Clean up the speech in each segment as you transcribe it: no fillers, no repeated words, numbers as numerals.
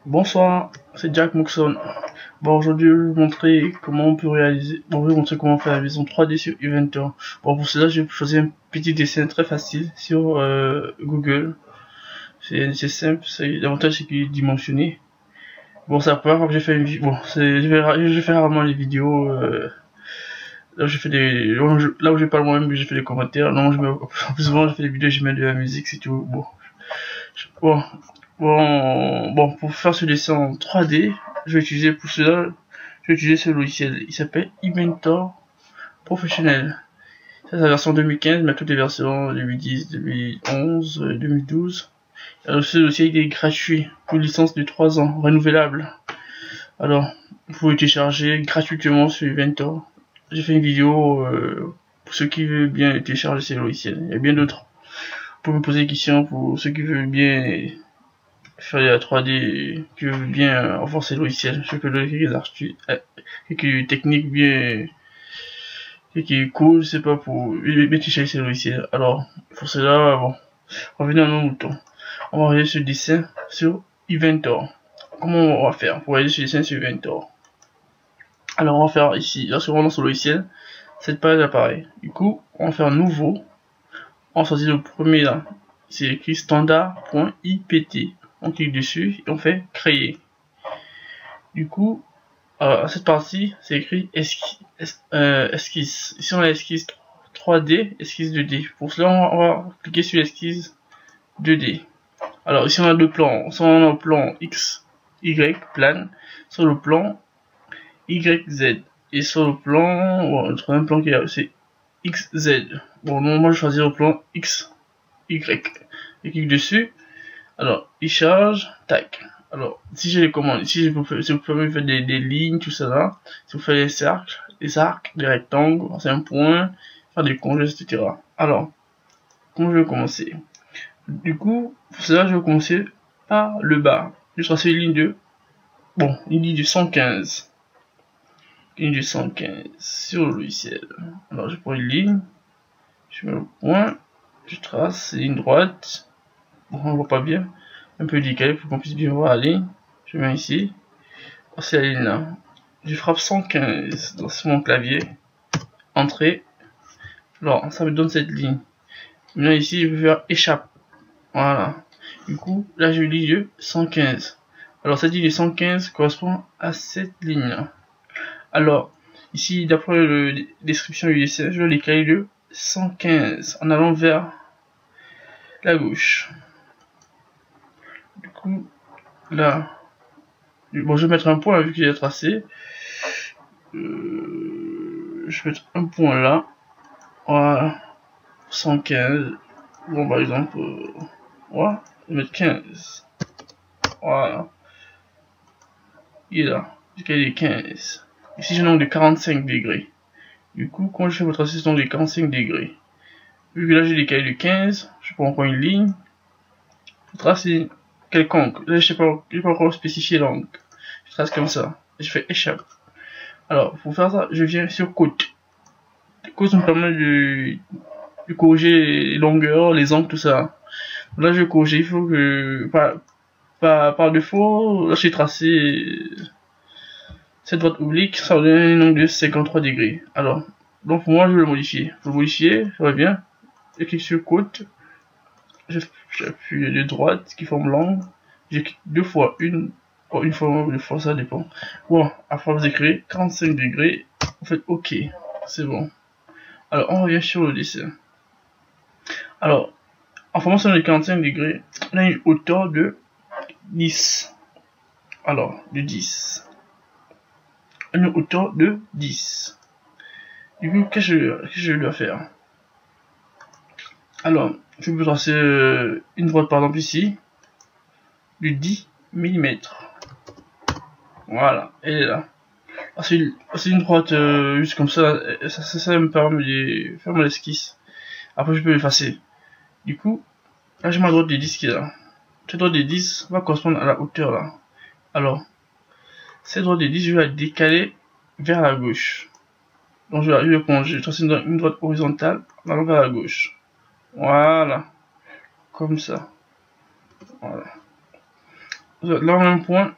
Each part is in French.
Bonsoir, c'est Jack Moxon. Bon, aujourd'hui, je vais vous montrer comment on peut réaliser. Bon, je vais vous montrer comment faire la vision 3D sur Inventor. Bon, pour cela, je vais choisir un petit dessin très facile sur Google. C'est simple, l'avantage c'est qu'il est dimensionné. Bon, c'est la première fois que j'ai fait une vidéo. Bon, je fais rarement les vidéos. Là où je fais là où je parle moi-même, j'ai fait des commentaires. Non, plus souvent, je fais des vidéos, je mets de la musique, c'est tout. Bon, bon, pour faire ce dessin en 3D, je vais utiliser pour cela, je vais utiliser ce logiciel. Il s'appelle Inventor Professionnel. Ça, c'est la version 2015, mais toutes les versions 2010, 2011, 2012. Alors, ce logiciel, il est gratuit, pour une licence de 3 ans, renouvelable. Alors, vous pouvez télécharger gratuitement sur Inventor. J'ai fait une vidéo pour ceux qui veulent bien télécharger ces logiciels. Il y a bien d'autres. Vous pouvez me poser des questions pour ceux qui veulent bien faire la 3D, qui veulent bien renforcer le logiciel. Je peux donner quelques techniques bien, qui est cool, je sais pas, pour bien télécharger ces logiciels. Alors, pour cela, bon, revenons à nos moutons. On va réaliser ce dessin sur Inventor. Comment on va faire pour réaliser ce dessin sur Inventor? Alors, on va faire ici, lorsque on lance le logiciel, cette page apparaît. Du coup, on va faire nouveau. On choisit le premier là. C'est écrit standard.ipt. On clique dessus et on fait créer. Du coup, à cette partie, c'est écrit esquisse. Ici, on a esquisse 3D, esquisse 2D. Pour cela, on va cliquer sur esquisse 2D. Alors, ici, on a deux plans. Soit on a le plan X, Y, plan, sur le plan Y, Z. Et sur le plan, bon, le troisième plan qui est c'est X, Z. Bon, non, moi, je choisis le plan X, Y. Je clique dessus. Alors, il charge, tac. Alors, si j'ai les commandes, ici, si vous pouvez faire des lignes, tout ça là. Si vous faites des arcs, des rectangles, c'est un point, faire des congés, etc. Alors, comment je vais commencer? Du coup, pour cela, je vais commencer par le bas. Je vais tracer une ligne de, bon, une ligne de 115. Ligne de 115 sur le logiciel. Alors, je prends une ligne, je mets le point, je trace une ligne droite. Bon, on voit pas bien. Un peu décalé pour qu'on puisse bien voir la ligne. Je mets ici. C'est la ligne là. Je frappe 115 dans mon clavier. Entrée. Alors, ça me donne cette ligne. Maintenant ici, je vais faire échappe. Voilà. Du coup, là, je lis de 115. Alors, cette ligne de 115 correspond à cette ligne là. Alors, ici, d'après la description du dessin, je vais décaler de 115 en allant vers la gauche. Du coup, là, bon, je vais mettre un point vu qu'il est tracé. Je vais mettre un point là. Voilà. 115. Bon, par exemple, voilà. Je vais mettre 15. Voilà. Il est là. Il est 15. Ici, j'ai un angle de 45 degrés. Du coup, quand je fais votre assistant de 45 degrés, vu que là j'ai décalé de 15, je prends encore une ligne. Je trace quelconque. Là, je n'ai pas encore spécifié l'angle. Je trace comme ça. Et je fais échappe. Alors, pour faire ça, je viens sur côte. Côte me permet de corriger les longueurs, les angles, tout ça. Là, je vais corriger. Il faut que, par défaut, là, j'ai tracé cette droite oblique. Ça va donner un angle de 53 degrés. Alors, donc, pour moi, je vais le modifier. Pour le modifier, je reviens. Je clique sur côte. J'appuie de droite qui forme l'angle. J'ai cliqué deux fois, une fois, deux fois, ça dépend. Bon, après vous écrivez 45 degrés, vous faites OK, c'est bon. Alors, on revient sur le dessin. Alors, en formation de 45 degrés, on a une hauteur de 10. Alors, de 10. Une hauteur de 10. Du coup, qu'est-ce que je dois faire? Alors, je peux tracer une droite par exemple ici, de 10 mm. Voilà, elle est là. C'est une droite juste comme ça, ça me permet de faire mon esquisse. Après, je peux l'effacer. Du coup, là j'ai ma droite de 10 qui est là. Cette droite de 10 va correspondre à la hauteur là. Alors, cette droite de 10, je vais la décaler vers la gauche. Donc, je vais tracer une droite horizontale en allant vers la gauche. Voilà. Comme ça. Voilà. là on a un point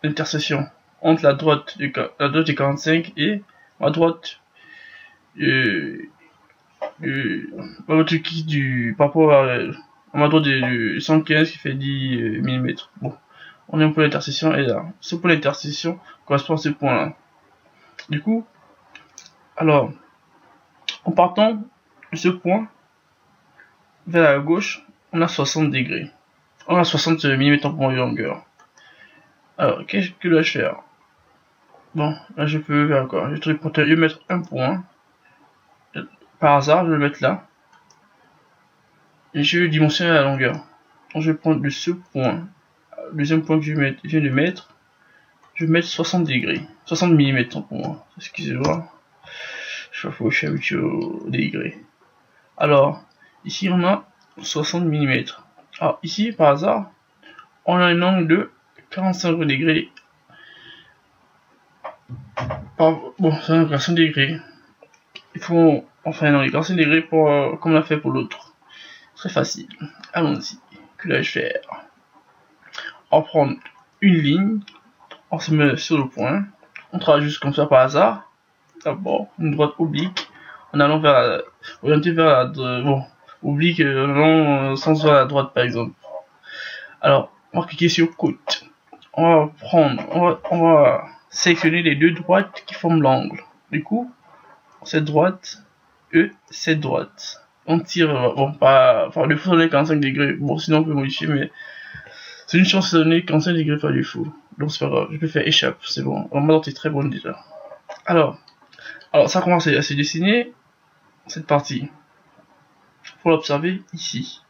d'intersection entre la droite du 45 et la droite par rapport à ma droite du 115 qui fait 10 mm. Bon, on a un point d'intersection et là, ce point d'intersection correspond à ce point là. Du coup, alors, en partant de ce point vers la gauche, on a 60 degrés. On a 60 mm pour de longueur. Alors, qu'est-ce que dois-je faire? Bon, là je peux faire quoi? Je vais mettre un point. Par hasard, je vais le mettre là. Et je vais dimensionner la longueur. Donc, je vais prendre de ce point, le deuxième point que je viens de mettre. Je vais mettre 60 degrés. 60 mm pour moi. Excusez-moi. Je suis habitué au degrés. Alors, ici on a 60 mm. Alors, ici, par hasard, on a un angle de 45 degrés. Bon, c'est un 45 degrés. Il faut enfin un 45 degrés pour comme on l'a fait pour l'autre. Très facile. Allons-y. Que dois-je faire? On va prendre une ligne. On se met sur le point. On travaille juste comme ça par hasard. D'abord, une droite oblique. En allant vers orienté vers la bon, oblique en allant sens vers la droite par exemple. Alors, on va cliquer sur côte. On va sélectionner les deux droites qui forment l'angle. Du coup, cette droite et cette droite. On tire, bon, pas, enfin, le faux donner 45 degrés. Bon, sinon on peut modifier, mais c'est une chance de donner 45 degrés par défaut. Donc c'est pas grave, je peux faire échappe, c'est bon. Alors, ma droite est très bonne déjà. Alors ça commence à se dessiner cette partie. Faut l'observer ici.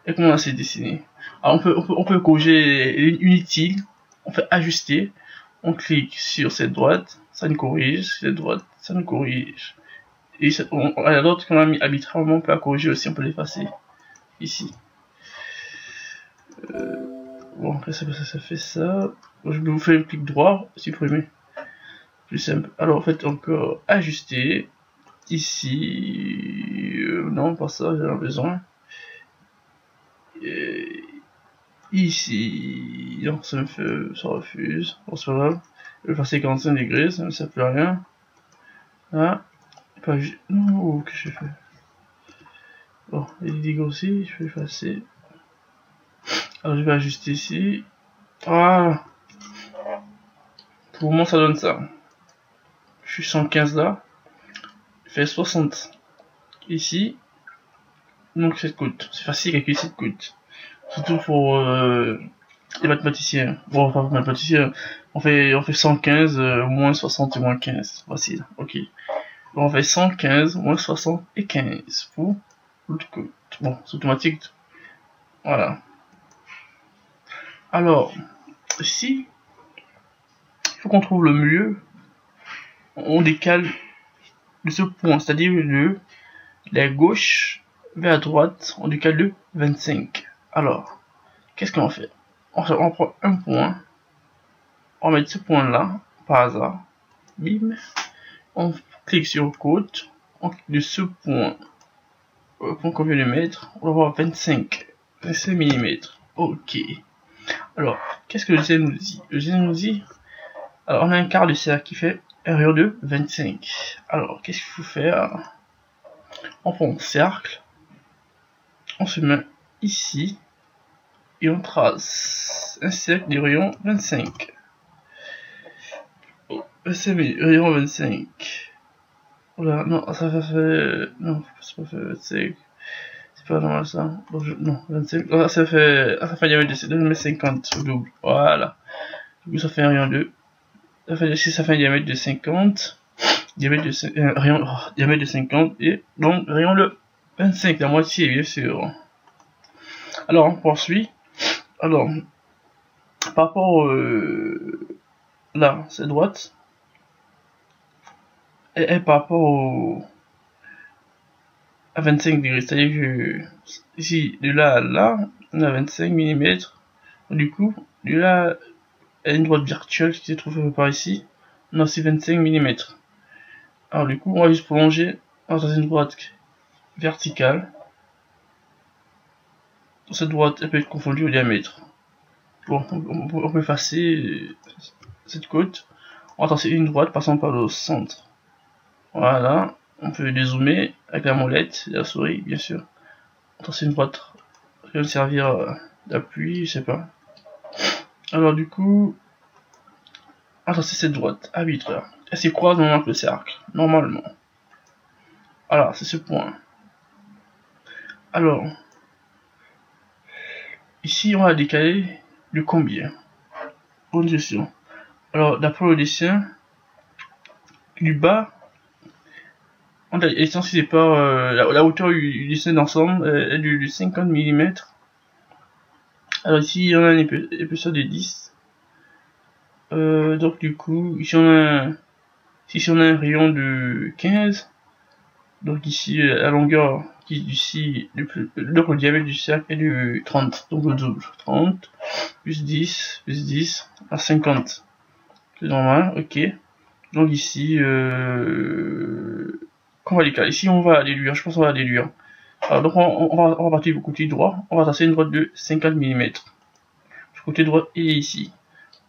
Et comment ça s'est dessiné. Alors on peut corriger inutile. On fait ajuster. On clique sur cette droite, ça nous corrige. Cette droite, ça nous corrige. Et la droite qu'on a mis arbitrairement, on peut la corriger aussi, on peut l'effacer ici. Bon, après ça fait ça. Je vais vous faire un clic droit, supprimer. Plus simple. Alors, en fait, encore ajuster. Ici, non, pas ça, j'ai besoin. Ici, non, ça refuse. Bon, c'est pas grave. Je vais passer 45 degrés, ça ne sert plus à rien. Là, non, qu'est-ce que je fais? Bon, les degrés aussi, je vais effacer. Alors, je vais ajuster ici. Voilà. Pour moi, ça donne ça. Je suis 115 là. Je fais 60 ici. Donc, cette coûte. C'est facile à calculer cette coûte. Surtout pour les mathématiciens. Bon, enfin, les mathématiciens, on fait 115 moins 60 et moins 15. Facile, ok. Donc, on fait 115 moins 60 et 15 pour l'autre coûte. Bon, c'est automatique. Voilà. Alors, ici, il faut qu'on trouve le milieu. On décale de ce point, c'est-à-dire de la gauche vers la droite, on décale de 25. Alors, qu'est-ce qu'on fait? On prend un point, on va mettre ce point là, par hasard, bim, on clique sur côte, on clique de ce point, le point qu'on vient de mettre, on va voir 25 mm. Ok. Alors, qu'est-ce que le dessin nous dit? Le dessin nous dit, alors on a un quart de cercle qui fait un rayon de 25. Alors, qu'est-ce qu'il faut faire? On prend un cercle, on se met ici, et on trace un cercle de rayon 25. Rayon 25. Voilà, non, ça fait... Non, c'est pas fait 25. C'est pas normal ça. Donc, non, 25. Ah, ça fait un diamètre de 50 au double. Voilà. Du coup, ça fait un rayon de... Ça fait un diamètre de 50. Diamètre de, diamètre de 50. Et donc, rayon de 25, la moitié, bien sûr. Alors, on poursuit. Alors, par rapport là, c'est droite. Et par rapport à 25 degrés, c'est-à-dire que ici, de là à là, on a 25 mm. Du coup, de là à une droite virtuelle qui se trouve par ici, on a aussi 25 mm. Alors du coup, on va juste prolonger dans une droite verticale. Cette droite, elle peut être confondue au diamètre. Bon, on peut effacer cette côte. On va tracer une droite passant par le centre. Voilà, on peut dézoomer avec la molette et la souris, bien sûr. On trace une droite qui va servir d'appui, je sais pas. Alors du coup, on va tracer cette droite arbitraire. Elle se croise normalement avec le cercle, normalement. Alors, c'est ce point. Alors, ici on va décaler de combien? Bonne question. Alors, d'après le dessin, du bas, on a essentialisé par la hauteur du dessin d'ensemble est de 50 mm. Alors ici, on a une épaisseur de 10. Donc du coup, ici on a un rayon de 15. Donc ici, la longueur qui ici, le diamètre du cercle est de 30. Donc le double. 30 plus 10 à 50. C'est normal, ok. Donc ici, qu'on va décaler. Ici on va déduire, je pense qu'on va déduire. Alors donc on va partir du côté droit. On va tracer une droite de 50 mm. Du côté droit et ici.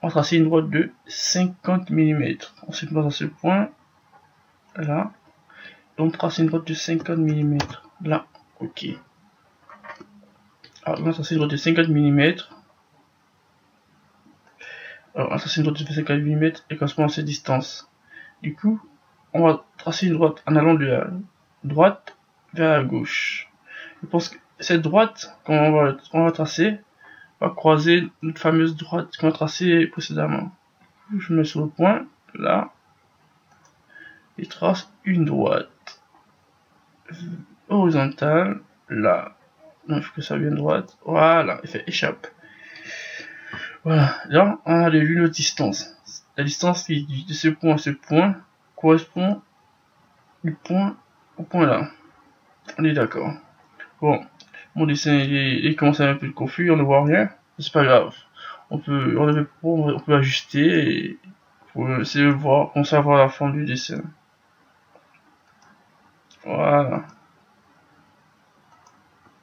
On va tracer une droite de 50 mm. Ensuite on va à ce point. Là. Donc tracer une droite de 50 mm. Là. Ok. Alors on va tracer une droite de 50 mm. Alors on va tracer une droite de 50 mm et correspond à cette distance. Du coup, on va tracer une droite en allant de la droite vers la gauche. Je pense que cette droite qu'on va tracer va croiser notre fameuse droite qu'on a tracée précédemment. Je mets sur le point, là, et trace une droite horizontale, là. Non, il faut que ça vienne droite. Voilà, effet échappe. Voilà, là, on a vu notre distance. La distance qui de ce point à ce point correspond du point au point là. On est d'accord. Bon, mon dessin il commence à être un peu confus, on ne voit rien. C'est pas grave. On peut ajuster et pour essayer de voir, commencer à voir la forme du dessin. Voilà.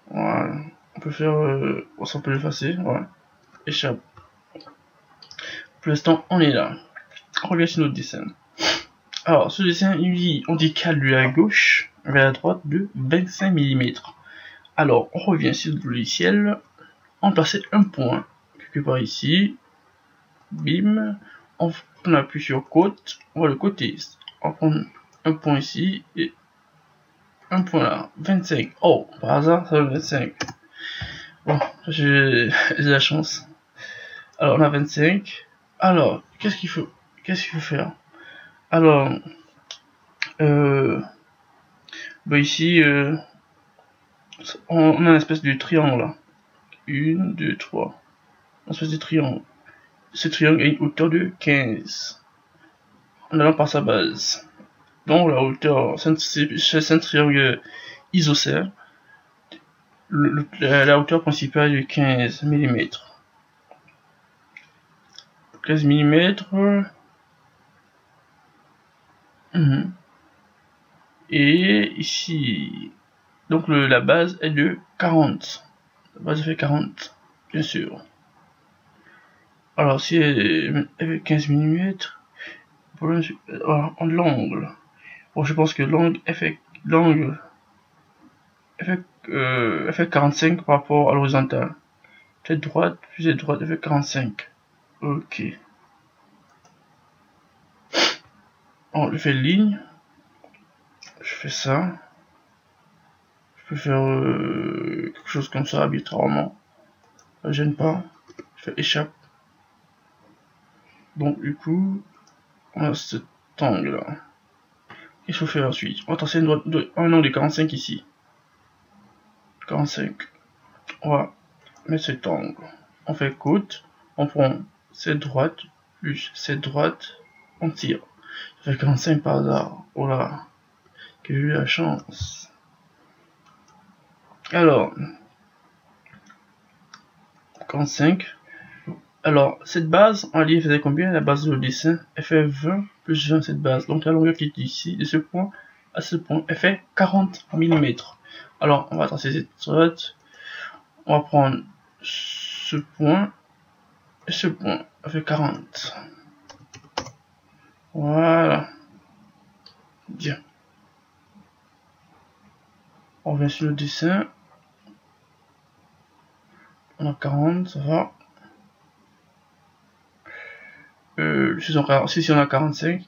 Voilà. On peut faire, on peut l'effacer. Voilà. Échappe. Pour l'instant, on est là. On revient sur notre dessin. Alors, ce dessin, on décale de la gauche vers la droite de 25 mm. Alors, on revient sur le logiciel. On place un point quelque part ici. Bim. On appuie sur côte. On va le côté. On prend un point ici et un point là. 25. Oh, par hasard, ça donne 25. Bon, j'ai la chance. Alors, on a 25. Alors, qu'est-ce qu'il faut faire? Alors, ici, on a une espèce de triangle là. 1, 2, 3. Une espèce de triangle. Ce triangle a une hauteur de 15. En allant par sa base. Donc la hauteur, c'est un triangle isocèle. La hauteur principale est de 15 mm. 15 mm. Et ici, donc la base est de 40. La base fait 40, bien sûr. Alors si elle est 15 mm, en l'angle. Bon, je pense que l'angle fait 45 par rapport à l'horizontale. Cette droite plus cette droite elle fait 45. Ok. Alors je fais ligne. Je fais ça. Je peux faire quelque chose comme ça arbitrairement. Ça gêne pas. Je fais échappe. Donc du coup, on a cet angle là. Qu'est-ce qu'il faut faire ensuite? On va tracer un angle de 45 ici. 45. On va mettre cet angle. On fait côte. On prend cette droite plus cette droite. On tire. Ça fait 45 par hasard. Oh là. Que j'ai eu la chance. Alors. 45. Alors, cette base, on dit, faisait combien? La base de dessin, elle fait 20 plus 20 cette base. Donc la longueur qui est ici, de ce point à ce point, elle fait 40 mm. Alors, on va tracer cette droite. On va prendre ce point. et ce point fait 40. Voilà. Bien. On revient sur le dessin. On a 40, ça va. Ici on a 45.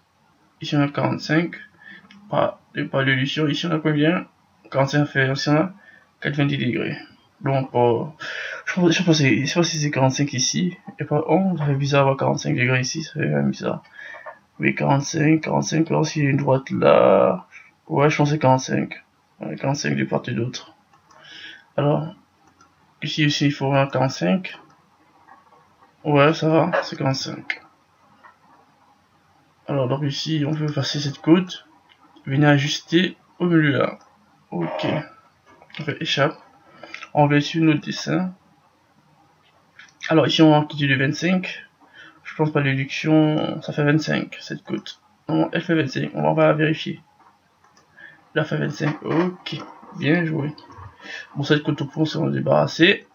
Ici on a 45. Pas d'évolution. Ici on a combien? 45 fait, ici on a 90 degrés. Donc, je sais pas si c'est 45 ici. Et pas, oh, ça fait bizarre avoir 45 degrés ici, ça fait même bizarre. Oui, 45, alors s'il y a une droite là. Ouais, je pense que c'est 45. Ouais, 45 de part et d'autre. Alors, ici aussi, il faut un 45. Ouais, ça va, c'est 45. Alors, donc ici, on peut passer cette côte. Venir ajuster au milieu là. Ok. On fait échappe. On va sur notre dessin. Alors, ici, on a quitté le 25. Je pense pas l'éduction, ça fait 25, cette côte. Non, elle fait 25, on va vérifier. Là, fait 25, ok. Bien joué. Bon, cette côte au point, on va débarrasser.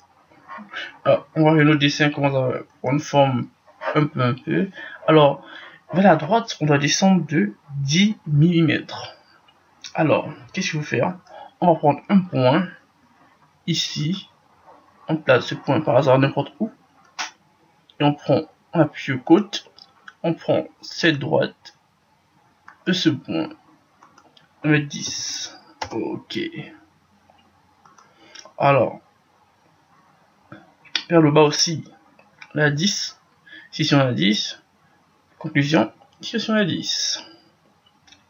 Alors, on va voir notre dessin commence à prendre forme un peu. Alors, vers la droite, on doit descendre de 10 mm. Alors, qu'est-ce qu'il faut faire? On va prendre un point ici. On place ce point par hasard n'importe où. Et on appuie sur côte. On prend cette droite de ce point. On met 10. Ok. Alors, vers le bas aussi, on a 10. Ici on a 10. Conclusion, ici on a 10.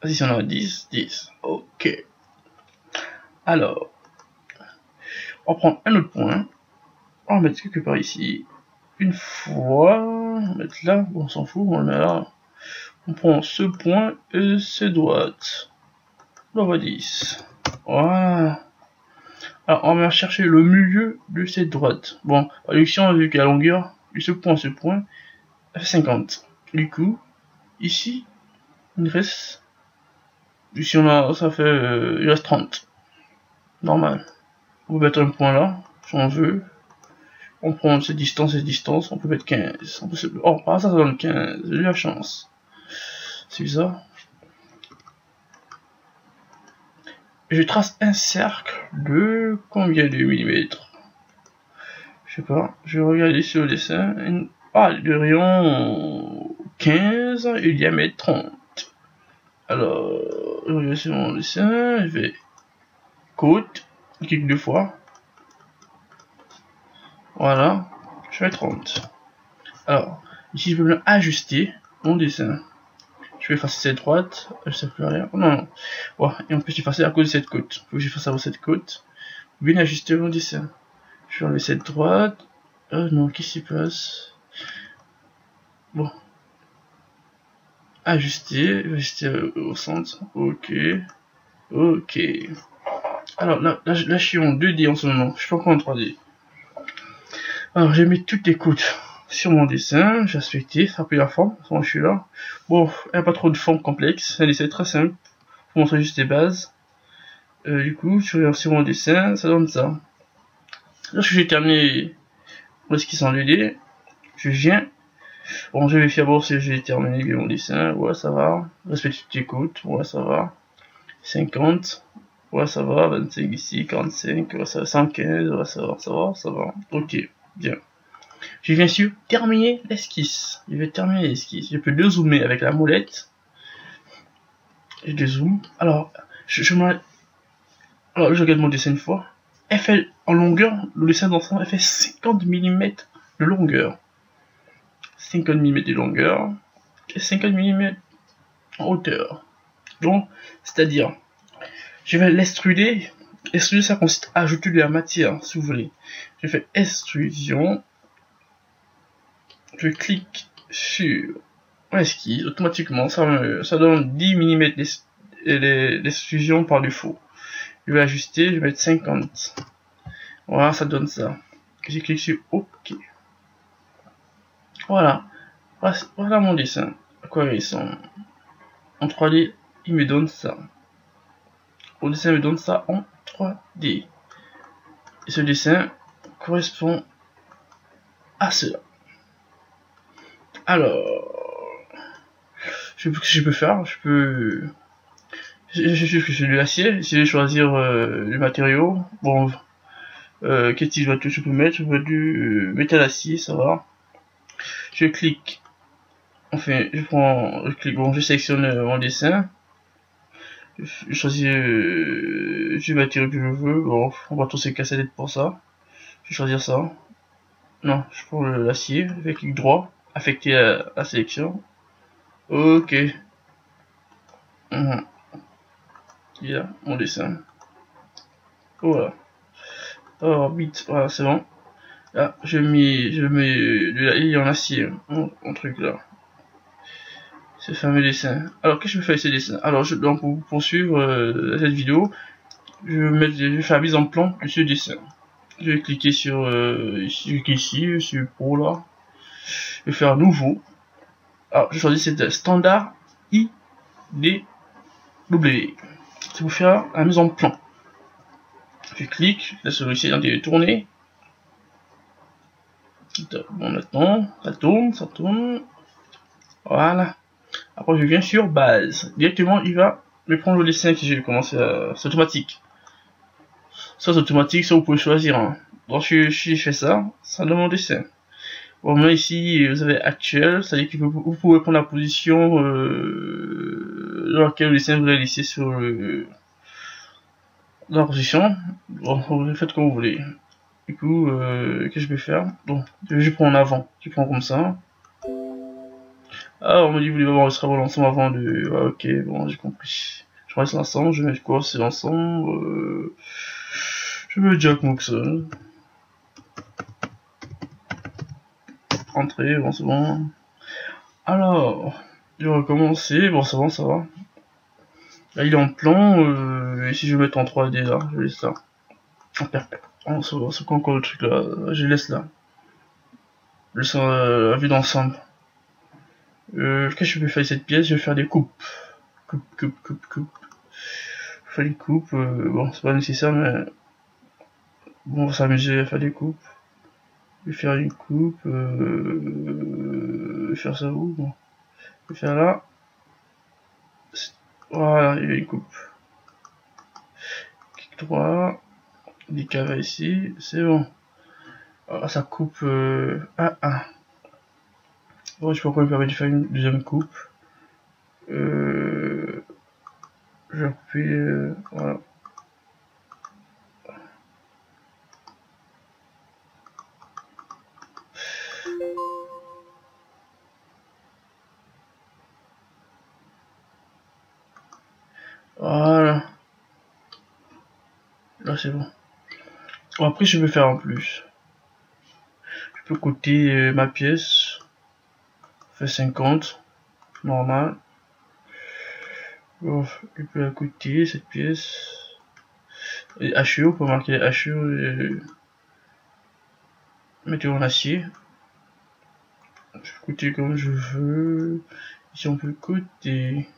Ici on a 10, 10. Ok. Alors, on prend un autre point. On va mettre quelque part ici. Une fois, on va mettre là, bon, on s'en fout, on le met là. On prend ce point et ses droites. On va 10. Voilà. Alors, on va chercher le milieu de cette droite. Bon, ici, on a vu que la longueur de ce point, elle fait 50. Du coup, ici, il reste... Ici, ça fait... il reste 30. Normal. On peut mettre un point là, si on veut. On prend cette distance, on peut mettre 15. Oh, par ça, ça donne 15. J'ai eu la chance. C'est ça. Je trace un cercle de combien de millimètres? Je sais pas. Je vais regarder sur le dessin. Ah, le rayon 15 et le diamètre 30. Alors, je regarde sur mon dessin. Je vais côte. Je clique 2 fois. Voilà. Je fais 30. Alors, ici, je peux bien ajuster mon dessin. Je vais effacer cette droite. Je sais plus rien. Non. Ouais, et en plus, effacer à cause de cette côte. Faut que j'efface à cette côte. Bien ajuster mon dessin. Je vais enlever cette droite. Non, qu'est-ce qui se passe? Bon. Ajuster au centre. Ok. Ok. Alors là, je suis en 2D en ce moment. Je suis pas encore en 3D. Alors, j'ai mis toutes les côtes sur mon dessin. J'ai aspecté, ça a pris la forme. Je suis là. Bon, il n'y a pas trop de forme complexe. Un dessin très simple. Pour montrer juste les bases. Du coup, je regarde sur mon dessin. Ça donne ça. Lorsque j'ai terminé l'esquisse en 2D, je viens. Bon, je vais vérifier d'abord si j'ai terminé bien mon dessin. Ouais, ça va. Respecte toutes les côtes. Ouais, ça va. 50. Ouais, ça va. 25 ici. 45. Ouais, ça va. 115. Ouais, ça va. Ok, bien. Je viens sur terminer l'esquisse. Je vais terminer l'esquisse. Je peux dézoomer avec la molette. Je dézoome. Alors, je regarde mon dessin une fois. Elle fait en longueur, le dessin d'ensemble, elle fait 50 mm de longueur. 50 mm de longueur et 50 mm en hauteur. Donc, c'est-à-dire, je vais l'extruder. Extruder, ça consiste à ajouter de la matière, si vous voulez. Je fais extrusion. Je clique sur l'esquisse. Automatiquement, ça donne 10 mm d'extrusion par défaut. Je vais ajuster, je vais mettre 50. Voilà, ça donne ça. Je clique sur OK. Voilà. Voilà mon dessin. À quoi il ressemble. En 3D, il me donne ça. Au dessin, il me donne ça en 3D. Et ce dessin correspond à cela. Alors, ce que je peux faire, je peux... J'ai de l'acier, essayer de choisir le matériau. Bon, quel type de voiture je peux mettre? Je veux du métal acier, ça va. Je clique. Enfin, je clique. Bon, je sélectionne mon dessin. Je choisis du matériau que je veux. Bon, on va tous se casser la tête pour ça. Je vais choisir ça. Non, je prends l'acier. Je vais clic droit. Affecter à la sélection. Ok. Il y a mon dessin. Voilà. Oh, vite, voilà, c'est bon. Là, je mets de la ligne en acier, mon truc là. Ce fameux dessin. Alors, qu'est-ce que je fais avec ce dessin? Alors, donc, pour poursuivre cette vidéo, je vais faire la mise en plan de ce dessin. Je vais cliquer sur ici, sur Pro là. Je vais faire nouveau. Alors, je choisis cette standard IDW. C'est pour faire la mise en plan. Je clique, je laisse celui-ci tourner. Bon, maintenant, ça tourne. Voilà. Après, je viens sur base. Directement, il va me prendre le dessin que j'ai commencé à... C'est automatique. Ça, c'est automatique, ça, vous pouvez choisir. Hein. Donc, si je fais ça, ça donne mon dessin. Bon, maintenant, ici, vous avez actuel, c'est-à-dire que vous pouvez prendre la position dans laquelle le dessin vous allez laisser sur la position. Bon, vous faites comme vous voulez. Du coup, qu'est-ce que je vais faire? Bon, je prends en avant. Je prends comme ça. Ah, on me dit, vous voulez enregistrer l'ensemble avant de... Ah, ok, bon, j'ai compris. Je reste l'ensemble, je mets quoi? C'est l'ensemble. Je mets Jack Moxon. Entrée, bon, c'est bon. Alors, je vais recommencer. Bon, c'est bon, ça va. Là, il est en plan. Et si je vais mettre en 3D, là, je laisse là. Oh, c'est quoi encore le truc là? Je laisse là. Je laisse la vue d'ensemble. Qu'est-ce que je vais faire avec cette pièce? Je vais faire des coupes. Coupe. Je fais des coupes. Bon, c'est pas nécessaire, mais bon, on va s'amuser à faire des coupes. Je vais faire une coupe. Je vais faire ça où? Bon. Je vais faire là. Voilà, il y a une coupe. Clic droit. Des caves ici. C'est bon. Ah, ça coupe. Bon, je sais pas pourquoi il me permet de faire une deuxième coupe. Je vais couper. Voilà. Voilà. Là, c'est bon. Bon, après, je peux faire en plus. Je peux coter ma pièce. Fait 50. Normal. Bon, je peux la coter, cette pièce. Et HE, on peut marquer HE. Mettez en acier. Je peux coter comme je veux. Ici, on peut coter.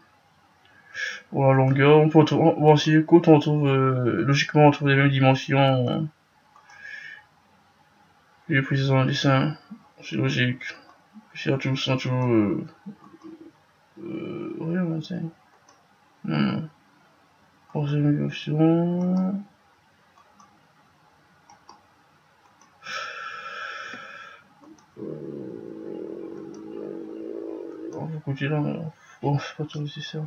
Bon, la longueur, on peut retrouver, bon, si les côtes, on retrouve, logiquement, on trouve les mêmes dimensions. Les prises dans le dessin, c'est logique. C'est tout, rien, c'est. Non. Troisième option. On peut coûter là, mais bon, c'est pas trop nécessaire.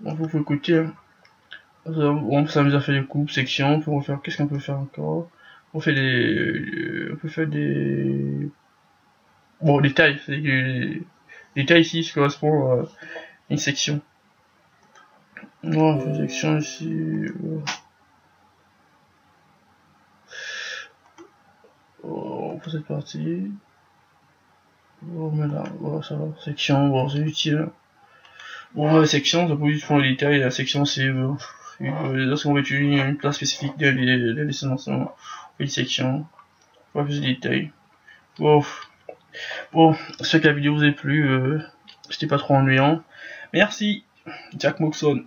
Bon, vous pouvez coûter. Hein. On s'amuse à faire des coupes, sections, on peut refaire, qu'est-ce qu'on peut faire encore? On fait des, on peut faire des, bon, des tailles, les tailles ici, ça correspond à une section. Non, on fait une section ici, on fait cette partie. Bon, mais là, voilà, ça va, section, bon, c'est utile. Bon, la section, ça peut juste prendre les détails, la section, c'est, lorsqu'on veut utiliser une place spécifique de la destination, une section, pas plus de détails. Bon, j'espère que la vidéo vous a plu, c'était pas trop ennuyant. Merci, Jack Moxon.